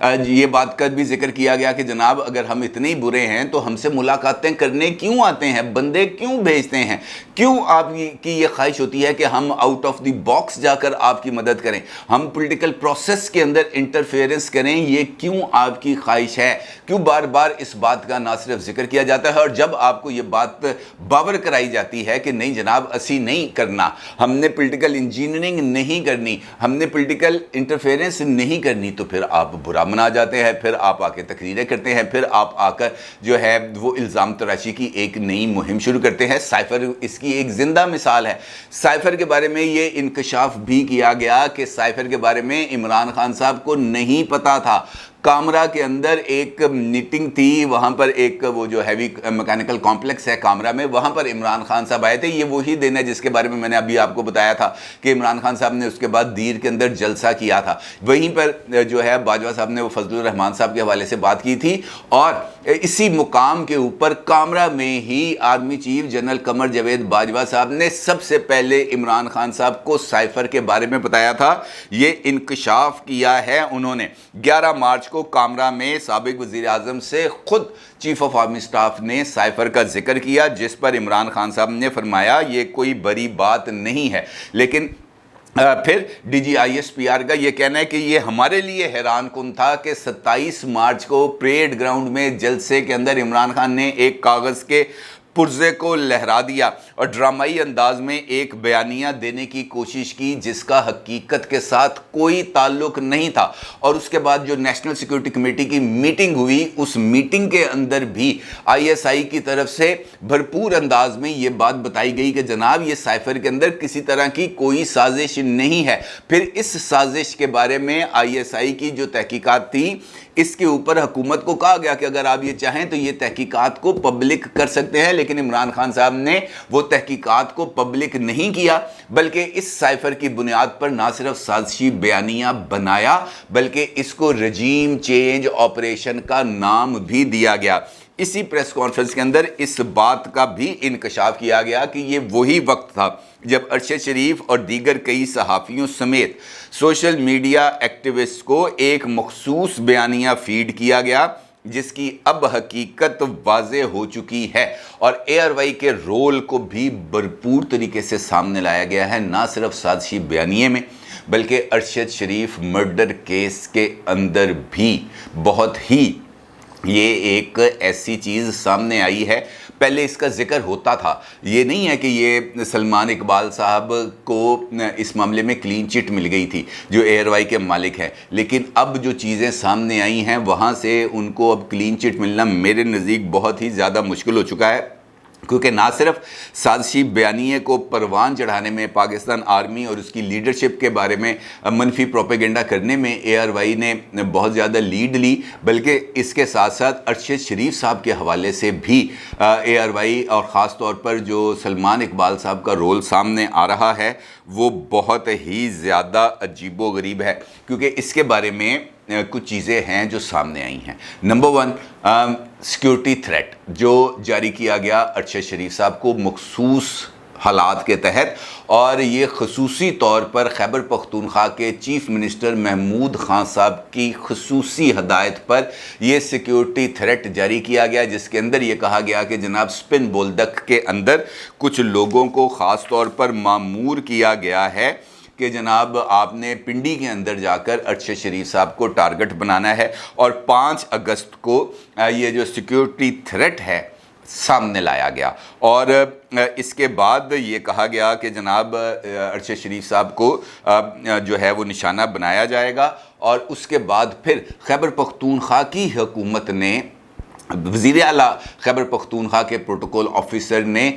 یہ بات کا بھی ذکر کیا گیا کہ جناب اگر ہم اتنے ہی برے ہیں تو ہم سے ملاقاتیں کرنے کیوں آتے ہیں، بندے کیوں بھیجتے ہیں، کیوں آپ کی یہ خواہش ہوتی ہے کہ ہم آؤٹ آف دی باکس جا کر آپ کی مدد کریں، ہم پولیٹیکل پروسیس کے اندر انٹرفیئرنس کریں، یہ کیوں آپ کی خواہش ہے، کیوں بار بار اس بات کا نہ صرف ذکر کیا جاتا ہے، اور جب آپ کو یہ بات باور کرائی جاتی ہے کہ نہیں جناب اسی نہیں کرنا، ہم نے پولیٹیکل انجینئرنگ نہیں کرنی، ہم نے پولیٹیکل انٹرفیئرنس نہیں کرنی، تو پھر آپ برا منا جاتے ہیں، پھر آپ آ کے تقریریں کرتے ہیں، پھر آپ آ کر جو ہے وہ الزام تراشی کی ایک نئی مہم شروع کرتے ہیں۔ سائفر اس کی ایک زندہ مثال ہے۔ سائفر کے بارے میں یہ انکشاف بھی کیا گیا کہ سائفر کے بارے میں عمران خان صاحب کو نہیں پتا تھا۔ کامرا کے اندر ایک میٹنگ تھی، وہاں پر ایک وہ جو ہیوی میکینیکل کمپلیکس ہے کامرا میں، وہاں پر عمران خان صاحب آئے تھے۔ یہ وہی دن ہے جس کے بارے میں میں نے ابھی آپ کو بتایا تھا کہ عمران خان صاحب نے اس کے بعد دیر کے اندر جلسہ کیا تھا۔ وہیں پر جو ہے باجوہ صاحب نے وہ فضل الرحمان صاحب کے حوالے سے بات کی تھی، اور اسی مقام کے اوپر کامرا میں ہی army chief general Qamar Javed Bajwa صاحب نے سب سے پہلے عمران خان صاحب کو سائفر کے بارے میں بتایا تھا۔ یہ انکشاف کیا ہے انہوں نے 11 مارچ کو کامرا میں سابق وزیر اعظم سے خود چیف آف آرمی سٹاف نے سائفر کا ذکر کیا، جس پر عمران خان صاحب نے فرمایا یہ کوئی بڑی بات نہیں ہے، لیکن پھر D G I S P R کا یہ کہنا ہے کہ یہ ہمارے لیے حیران کن تھا کہ 27 مارچ کو پریڈ گراؤنڈ میں جلسے کے اندر عمران خان نے ایک کاغذ کے پرزے کو لہرا دیا اور ڈرامائی انداز میں ایک بیانیہ دینے کی کوشش کی جس کا حقیقت کے ساتھ کوئی تعلق نہیں تھا، اور اس کے بعد جو نیشنل سیکیورٹی کمیٹی کی میٹنگ ہوئی، اس میٹنگ کے اندر بھی آئی ایس آئی کی طرف سے بھرپور انداز میں یہ بات بتائی گئی کہ جناب یہ سائفر کے اندر کسی طرح کی کوئی سازش نہیں ہے۔ پھر اس سازش کے بارے میں آئی ایس آئی کی جو تحقیقات تھی، اس کے اوپر حکومت کو کہا گیا کہ اگر آپ یہ چاہیں تو یہ تحقیقات کو پبلک کر سکتے ہیں، لیکن عمران خان صاحب نے وہ تحقیقات کو پبلک نہیں کیا، بلکہ اس سائفر کی بنیاد پر نہ صرف سازشی بیانیہ بنایا بلکہ اس کو رجیم چینج آپریشن کا نام بھی دیا گیا۔ اسی پریس کانفرنس کے اندر اس بات کا بھی انکشاف کیا گیا کہ یہ وہی وقت تھا جب ارشد شریف اور دیگر کئی صحافیوں سمیت سوشل میڈیا ایکٹیوسٹ کو ایک مخصوص بیانیہ فیڈ کیا گیا جس کی اب حقیقت واضح ہو چکی ہے، اور اے آر وائی کے رول کو بھی بھرپور طریقے سے سامنے لایا گیا ہے، نہ صرف سازشی بیانیے میں بلکہ ارشد شریف مرڈر کیس کے اندر بھی بہت ہی یہ ایک ایسی چیز سامنے آئی ہے۔ پہلے اس کا ذکر ہوتا تھا، یہ نہیں ہے کہ یہ سلمان اقبال صاحب کو اس معاملے میں کلین چٹ مل گئی تھی جو اے آر وائی کے مالک ہیں، لیکن اب جو چیزیں سامنے آئی ہیں وہاں سے ان کو اب کلین چٹ ملنا میرے نزدیک بہت ہی زیادہ مشکل ہو چکا ہے، کیونکہ نہ صرف سازشی بیانیے کو پروان چڑھانے میں، پاکستان آرمی اور اس کی لیڈرشپ کے بارے میں منفی پروپیگنڈا کرنے میں اے آر وائی نے بہت زیادہ لیڈ لی، بلکہ اس کے ساتھ ساتھ ارشد شریف صاحب کے حوالے سے بھی اے آر وائی اور خاص طور پر جو سلمان اقبال صاحب کا رول سامنے آ رہا ہے وہ بہت ہی زیادہ عجیب و غریب ہے، کیونکہ اس کے بارے میں کچھ چیزیں ہیں جو سامنے آئی ہیں۔ نمبر 1، سیکیورٹی تھریٹ جو جاری کیا گیا ارشد شریف صاحب کو مخصوص حالات کے تحت، اور یہ خصوصی طور پر خیبر پختونخوا کے چیف منسٹر محمود خان صاحب کی خصوصی ہدایت پر یہ سیکیورٹی تھریٹ جاری کیا گیا، جس کے اندر یہ کہا گیا کہ جناب سپن بولدک کے اندر کچھ لوگوں کو خاص طور پر مامور کیا گیا ہے کہ جناب آپ نے پنڈی کے اندر جا کر ارشد شریف صاحب کو ٹارگٹ بنانا ہے، اور 5 اگست کو یہ جو سیکیورٹی تھریٹ ہے سامنے لایا گیا، اور اس کے بعد یہ کہا گیا کہ جناب ارشد شریف صاحب کو جو ہے وہ نشانہ بنایا جائے گا، اور اس کے بعد پھر خیبر پختونخوا کی حکومت نے، وزیر اعلیٰ خیبر پختونخوا کے پروٹوکول آفیسر نے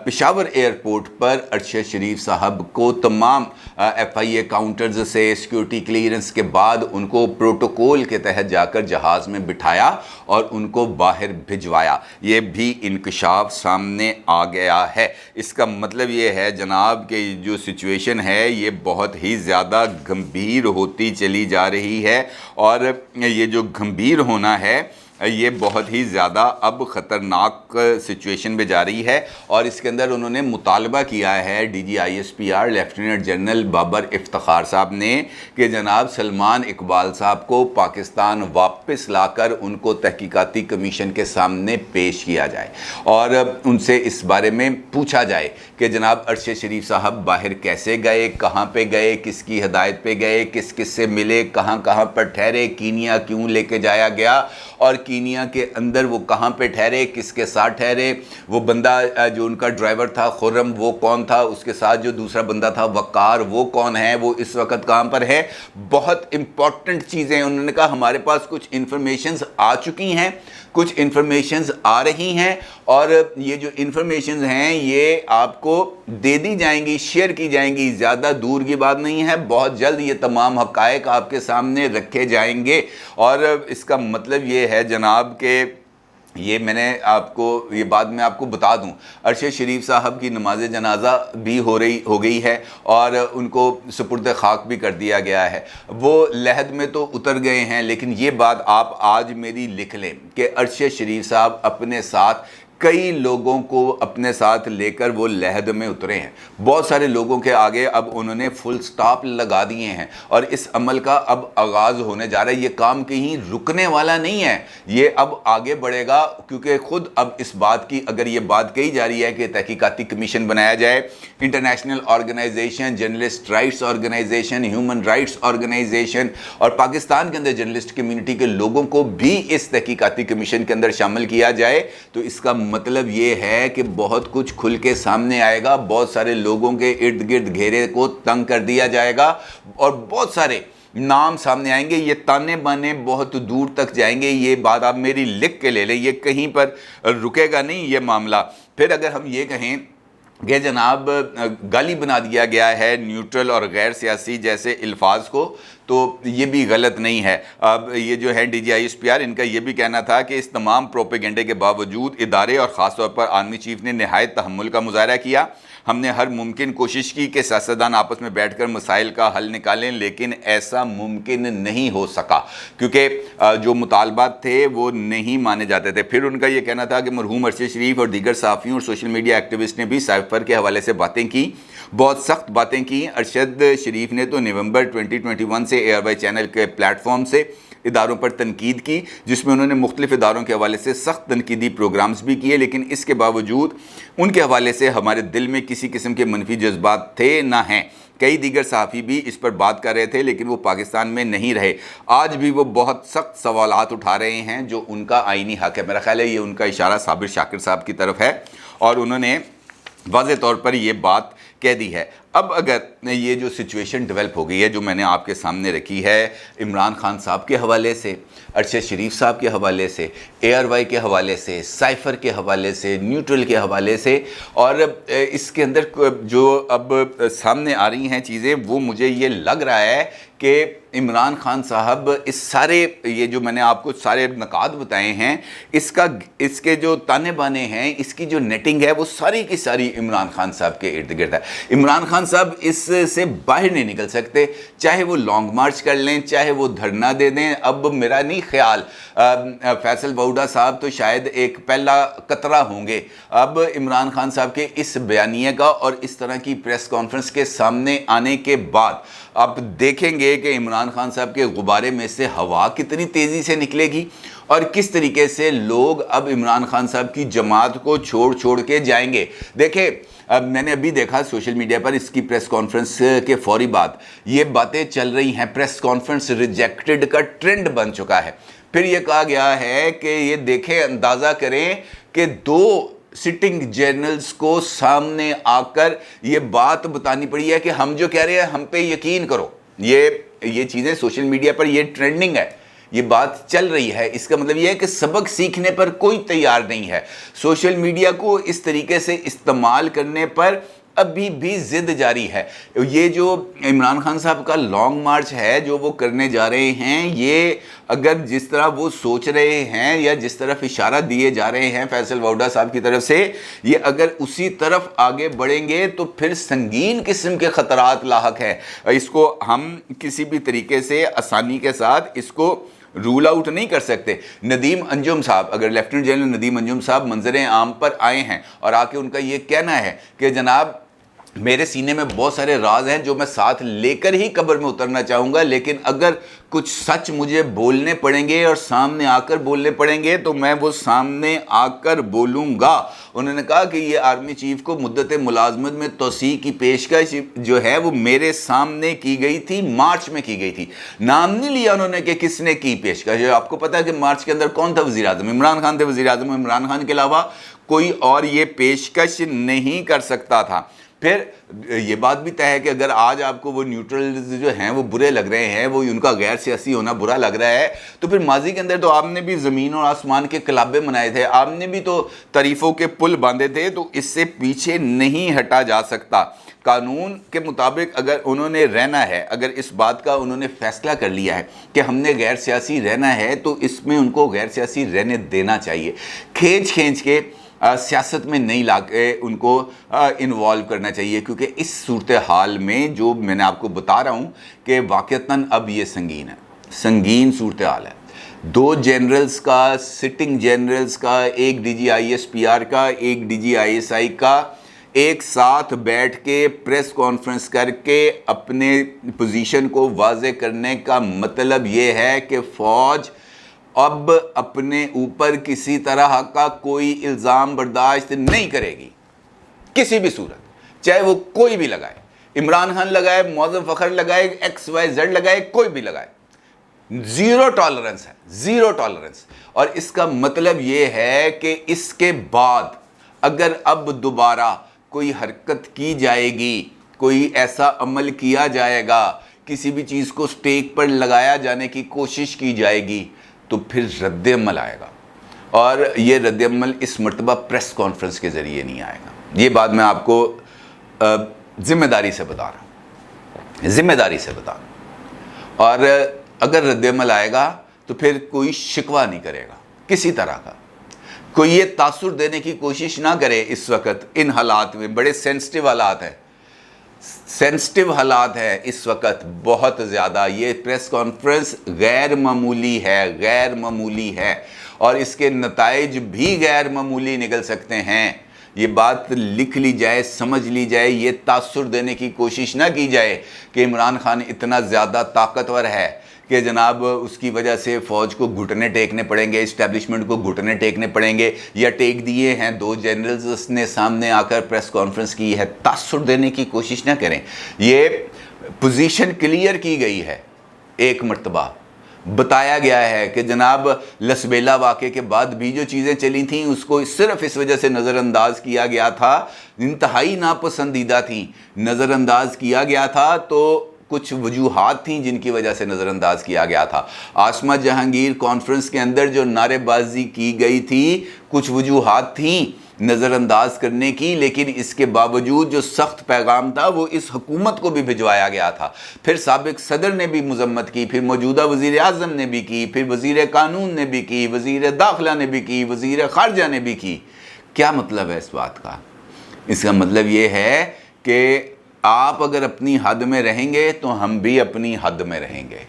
پشاور ایئرپورٹ پر ارشد شریف صاحب کو تمام ایف آئی اے کاؤنٹرز سے سیکیورٹی کلیئرنس کے بعد ان کو پروٹوکول کے تحت جا کر جہاز میں بٹھایا اور ان کو باہر بھجوایا۔ یہ بھی انکشاف سامنے آ گیا ہے۔ اس کا مطلب یہ ہے جناب کہ جو سچویشن ہے یہ بہت ہی زیادہ گمبھیر ہوتی چلی جا رہی ہے، اور یہ جو گمبھیر ہونا ہے یہ بہت ہی زیادہ اب خطرناک سچویشن میں جا رہی ہے، اور اس کے اندر انہوں نے مطالبہ کیا ہے D G I S P R lieutenant general Babar Iftikhar صاحب نے کہ جناب سلمان اقبال صاحب کو پاکستان واپس لا کر ان کو تحقیقاتی کمیشن کے سامنے پیش کیا جائے اور ان سے اس بارے میں پوچھا جائے کہ جناب ارشد شریف صاحب باہر کیسے گئے، کہاں پہ گئے، کس کی ہدایت پہ گئے، کس کس سے ملے، کہاں کہاں پر ٹھہرے، کینیا کیوں لے کے جایا گیا، اور کینیا کے اندر وہ کہاں پہ ٹھہرے، کس کے ساتھ ٹھہرے، وہ بندہ جو ان کا ڈرائیور تھا خرم وہ کون تھا، اس کے ساتھ جو دوسرا بندہ تھا وقار وہ کون ہے، وہ اس وقت کہاں پر ہے۔ بہت امپورٹنٹ چیزیں انہوں نے کہا ہمارے پاس کچھ انفارمیشنز آ چکی ہیں، کچھ انفارمیشنز آ رہی ہیں، اور یہ جو انفارمیشنز ہیں یہ آپ کو دے دی جائیں گی، شیئر کی جائیں گی، زیادہ دور کی بات نہیں ہے، بہت جلد یہ تمام حقائق آپ کے سامنے رکھے جائیں گے۔ اور اس کا مطلب یہ ہے جناب کہ یہ میں نے آپ کو یہ بات میں آپ کو بتا دوں، ارشد شریف صاحب کی نماز جنازہ بھی ہو گئی ہے اور ان کو سپرد خاک بھی کر دیا گیا ہے، وہ لحد میں تو اتر گئے ہیں، لیکن یہ بات آپ آج میری لکھ لیں کہ ارشد شریف صاحب اپنے ساتھ کئی لوگوں کو اپنے ساتھ لے کر وہ لحد میں اترے ہیں، بہت سارے لوگوں کے آگے اب انہوں نے فل سٹاپ لگا دیے ہیں، اور اس عمل کا اب آغاز ہونے جا رہا ہے۔ یہ کام کہیں رکنے والا نہیں ہے، یہ اب آگے بڑھے گا، کیونکہ خود اب اس بات کی اگر یہ بات کہی جا رہی ہے کہ تحقیقاتی کمیشن بنایا جائے، international organization, journalist rights organization, human rights organization, اور پاکستان کے اندر جرنلسٹ کمیونٹی کے لوگوں کو بھی اس تحقیقاتی کمیشن کے اندر شامل کیا جائے، تو اس کا مطلب یہ ہے کہ بہت کچھ کھل کے سامنے آئے گا، بہت سارے لوگوں کے ارد گرد گھیرے کو تنگ کر دیا جائے گا، اور بہت سارے نام سامنے آئیں گے، یہ تانے بانے بہت دور تک جائیں گے۔ یہ بات آپ میری لکھ کے لے لیں، یہ کہیں پر رکے گا نہیں یہ معاملہ۔ پھر اگر ہم یہ کہیں کہ جناب گالی بنا دیا گیا ہے نیوٹرل اور غیر سیاسی جیسے الفاظ کو، تو یہ بھی غلط نہیں ہے۔ اب یہ جو ہے D G I S P R, ان کا یہ بھی کہنا تھا کہ اس تمام پروپیگنڈے کے باوجود ادارے اور خاص طور پر آرمی چیف نے نہایت تحمل کا مظاہرہ کیا۔ ہم نے ہر ممکن کوشش کی کہ سیاستدان آپس میں بیٹھ کر مسائل کا حل نکالیں، لیکن ایسا ممکن نہیں ہو سکا کیونکہ جو مطالبات تھے وہ نہیں مانے جاتے تھے۔ پھر ان کا یہ کہنا تھا کہ مرحوم ارشد شریف اور دیگر صحافیوں اور سوشل میڈیا ایکٹیوسٹ نے بھی سائفر کے حوالے سے باتیں کی، بہت سخت باتیں کی۔ ارشد شریف نے تو نومبر 2021 سے اے آر وائی چینل کے پلیٹ فارم سے اداروں پر تنقید کی، جس میں انہوں نے مختلف اداروں کے حوالے سے سخت تنقیدی پروگرامز بھی کیے، لیکن اس کے باوجود ان کے حوالے سے ہمارے دل میں کسی قسم کے منفی جذبات تھے نہ ہیں۔ کئی دیگر صحافی بھی اس پر بات کر رہے تھے، لیکن وہ پاکستان میں نہیں رہے۔ آج بھی وہ بہت سخت سوالات اٹھا رہے ہیں جو ان کا آئینی حق ہے۔ میرا خیال ہے یہ ان کا اشارہ صابر شاکر صاحب کی طرف ہے، اور انہوں نے واضح طور پر یہ بات کہہ دی ہے۔ اب اگر یہ جو سچویشن ڈیولپ ہو گئی ہے جو میں نے آپ کے سامنے رکھی ہے، عمران خان صاحب کے حوالے سے، ارشد شریف صاحب کے حوالے سے، اے آر وائی کے حوالے سے، سائفر کے حوالے سے، نیوٹرل کے حوالے سے، اور اس کے اندر جو اب سامنے آ رہی ہیں چیزیں، وہ مجھے یہ لگ رہا ہے کہ عمران خان صاحب اس سارے یہ جو میں نے آپ کو سارے نکات بتائے ہیں، اس کے جو تانے بانے ہیں، اس کی جو نیٹنگ ہے، وہ ساری کی ساری عمران خان صاحب کے ارد گرد ہے۔ عمران خان صاحب اس سے باہر نہیں نکل سکتے، چاہے وہ لانگ مارچ کر لیں، چاہے وہ دھرنا دے دیں۔ اب میرا نہیں خیال فیصل ووہڈا صاحب تو شاید ایک پہلا قطرہ ہوں گے اب عمران خان صاحب کے اس بیانیے کا اور اس طرح کی پریس کانفرنس کے سامنے آنے کے بعد۔ آپ دیکھیں گے کہ عمران خان صاحب کے غبارے میں سے ہوا کتنی تیزی سے نکلے گی، اور کس طریقے سے لوگ اب عمران خان صاحب کی جماعت کو چھوڑ کے جائیں گے۔ دیکھیں، اب میں نے ابھی دیکھا سوشل میڈیا پر اس کی پریس کانفرنس کے فوری بعد یہ باتیں چل رہی ہیں، پریس کانفرنس ریجیکٹڈ کا ٹرینڈ بن چکا ہے۔ پھر یہ کہا گیا ہے کہ یہ دیکھیں، اندازہ کریں کہ 2 سٹنگ جرنلز کو سامنے آ کر یہ بات بتانی پڑی ہے کہ ہم جو کہہ رہے ہیں ہم پہ یقین کرو۔ یہ چیزیں سوشل میڈیا پر یہ ٹرینڈنگ ہے، یہ بات چل رہی ہے۔ اس کا مطلب یہ ہے کہ سبق سیکھنے پر کوئی تیار نہیں ہے، سوشل میڈیا کو اس طریقے سے استعمال کرنے پر ابھی بھی ضد جاری ہے۔ یہ جو عمران خان صاحب کا لانگ مارچ ہے جو وہ کرنے جا رہے ہیں، یہ اگر جس طرح وہ سوچ رہے ہیں یا جس طرف اشارہ دیے جا رہے ہیں فیصل ووہڈا صاحب کی طرف سے، یہ اگر اسی طرف آگے بڑھیں گے تو پھر سنگین قسم کے خطرات لاحق ہیں۔ اس کو ہم کسی بھی طریقے سے آسانی کے ساتھ اس کو رول آؤٹ نہیں کر سکتے. ندیم انجم صاحب, اگر لیفٹیننٹ جنرل ندیم انجم صاحب منظر عام پر آئے ہیں اور آ کے ان کا یہ کہنا ہے کہ جناب میرے سینے میں بہت سارے راز ہیں جو میں ساتھ لے کر ہی قبر میں اترنا چاہوں گا, لیکن اگر کچھ سچ مجھے بولنے پڑیں گے اور سامنے آ کر بولنے پڑیں گے تو میں وہ سامنے آ کر بولوں گا. انہوں نے کہا کہ یہ آرمی چیف کو مدت ملازمت میں توسیع کی پیشکش جو ہے وہ میرے سامنے کی گئی تھی, مارچ میں کی گئی تھی. نام نہیں لیا انہوں نے کہ کس نے کی پیشکش. آپ کو پتا ہے کہ مارچ کے اندر کون تھا وزیر اعظم؟ عمران خان تھے وزیر اعظم. عمران خان کے علاوہ کوئی اور یہ پیشکش نہیں کر سکتا تھا. پھر یہ بات بھی طے ہے کہ اگر آج آپ کو وہ نیوٹرلز جو ہیں وہ برے لگ رہے ہیں, وہ ان کا غیر سیاسی ہونا برا لگ رہا ہے, تو پھر ماضی کے اندر تو آپ نے بھی زمین اور آسمان کے کلابے منائے تھے, آپ نے بھی تو تعریفوں کے پل باندھے تھے, تو اس سے پیچھے نہیں ہٹا جا سکتا. قانون کے مطابق اگر انہوں نے رہنا ہے, اگر اس بات کا انہوں نے فیصلہ کر لیا ہے کہ ہم نے غیر سیاسی رہنا ہے, تو اس میں ان کو غیر سیاسی رہنے دینا چاہیے. کھینچ کے سیاست میں نہیں لا کے ان کو انوالو کرنا چاہیے, کیونکہ اس صورتحال میں جو میں نے آپ کو بتا رہا ہوں کہ واقعتاً اب یہ سنگین صورتحال ہے. 2 جنرلز کا, سٹنگ جنرلز کا, ایک D G I S P R کا, ایک D G I S I کا, ایک ساتھ بیٹھ کے پریس کانفرنس کر کے اپنے پوزیشن کو واضح کرنے کا مطلب یہ ہے کہ فوج اب اپنے اوپر کسی طرح کا کوئی الزام برداشت نہیں کرے گی, کسی بھی صورت, چاہے وہ کوئی بھی لگائے, عمران خان لگائے, معظم فخر لگائے, ایکس وائی زیڈ لگائے, کوئی بھی لگائے. زیرو ٹالرنس ہے, زیرو ٹالرنس. اور اس کا مطلب یہ ہے کہ اس کے بعد اگر اب دوبارہ کوئی حرکت کی جائے گی, کوئی ایسا عمل کیا جائے گا, کسی بھی چیز کو سٹیک پر لگایا جانے کی کوشش کی جائے گی, تو پھر رد عمل آئے گا. اور یہ رد عمل اس مرتبہ پریس کانفرنس کے ذریعے نہیں آئے گا. یہ بات میں آپ کو ذمہ داری سے بتا رہا ہوں, اور اگر رد عمل آئے گا تو پھر کوئی شکوہ نہیں کرے گا کسی طرح کا, کوئی یہ تاثر دینے کی کوشش نہ کرے. اس وقت ان حالات میں بڑے سینسٹیو حالات ہیں اس وقت بہت زیادہ. یہ پریس کانفرنس غیر معمولی ہے اور اس کے نتائج بھی غیر معمولی نکل سکتے ہیں. یہ بات لکھ لی جائے, سمجھ لی جائے, یہ تاثر دینے کی کوشش نہ کی جائے کہ عمران خان اتنا زیادہ طاقتور ہے کہ جناب اس کی وجہ سے فوج کو گھٹنے ٹیکنے پڑیں گے, اسٹیبلشمنٹ کو گھٹنے ٹیکنے پڑیں گے, یا ٹیک دیے ہیں. 2 جنرلز نے سامنے آ کر پریس کانفرنس کی ہے. تاثر دینے کی کوشش نہ کریں. یہ پوزیشن کلیئر کی گئی ہے, ایک مرتبہ بتایا گیا ہے کہ جناب لسبیلا واقعے کے بعد بھی جو چیزیں چلی تھیں اس کو صرف اس وجہ سے نظر انداز کیا گیا تھا, انتہائی ناپسندیدہ تھیں, نظر انداز کیا گیا تھا. تو کچھ وجوہات تھیں جن کی وجہ سے نظر انداز کیا گیا تھا. عاصمہ جہانگیر کانفرنس کے اندر جو نعرے بازی کی گئی تھی, کچھ وجوہات تھیں نظر انداز کرنے کی, لیکن اس کے باوجود جو سخت پیغام تھا وہ اس حکومت کو بھی بھجوایا گیا تھا. پھر سابق صدر نے بھی مذمت کی, پھر موجودہ وزیر اعظم نے بھی کی, پھر وزیر قانون نے بھی کی, وزیر داخلہ نے بھی کی, وزیر خارجہ نے بھی کی. کیا مطلب ہے اس بات کا؟ اس کا مطلب یہ ہے کہ آپ اگر اپنی حد میں رہیں گے تو ہم بھی اپنی حد میں رہیں گے.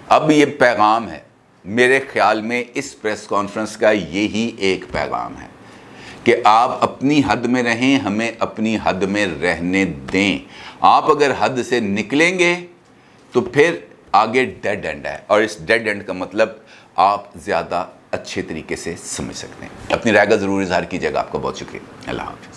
اب یہ پیغام ہے میرے خیال میں, اس پریس کانفرنس کا یہی ایک پیغام ہے کہ آپ اپنی حد میں رہیں, ہمیں اپنی حد میں رہنے دیں. آپ اگر حد سے نکلیں گے تو پھر آگے ڈیڈ اینڈ ہے, اور اس ڈیڈ اینڈ کا مطلب آپ زیادہ اچھے طریقے سے سمجھ سکتے ہیں. اپنی رائے کا ضرور اظہار کیجیے گا. آپ کا بہت شکریہ. اللہ حافظ.